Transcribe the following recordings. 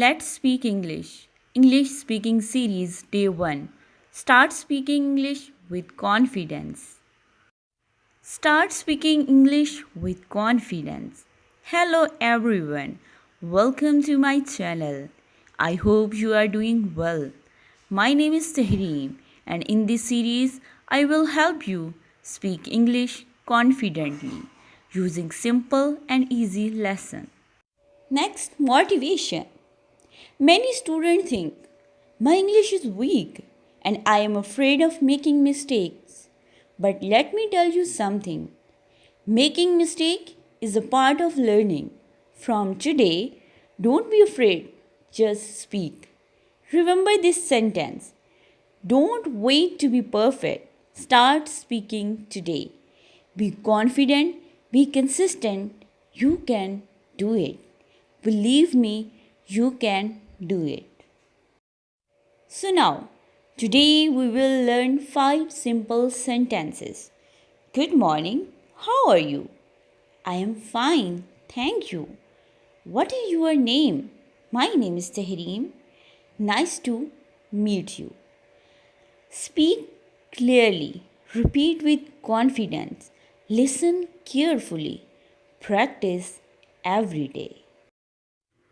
Let's speak English. English speaking series day 1. Start speaking English with confidence. Start speaking English with confidence. Hello everyone. Welcome to my channel. I hope you are doing well. My name is Tahreem and in this series I will help you speak English confidently using simple and easy lesson. Next, motivation. Many students think my English is weak and I am afraid of making mistakes. But let me tell you something. Making mistake is a part of learning. From today, don't be afraid, just speak. Remember this sentence. Don't wait to be perfect. Start speaking today. Be confident, be consistent. You can do it. Believe me, you can do it. So now, today we will learn 5 simple sentences. Good morning. How are you? I am fine. Thank you. What is your name? My name is Tahreem. Nice to meet you. Speak clearly. Repeat with confidence. Listen carefully. Practice every day.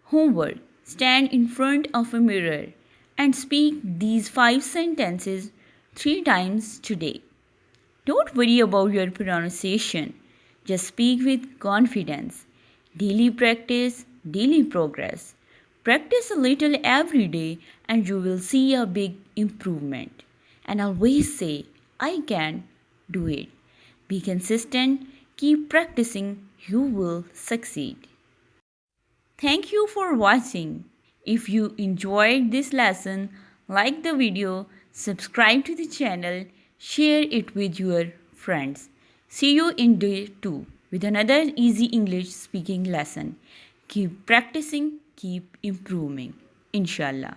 Homework. Stand in front of a mirror and speak these 5 sentences 3 times today. Don't worry about your pronunciation. Just speak with confidence. Daily practice, daily progress. Practice a little every day and you will see a big improvement. And always say, I can do it. Be consistent, keep practicing, you will succeed. Thank you for watching. If you enjoyed this lesson, like the video, subscribe to the channel, share it with your friends. See you in day 2 with another easy English speaking lesson. Keep practicing, keep improving. Inshallah.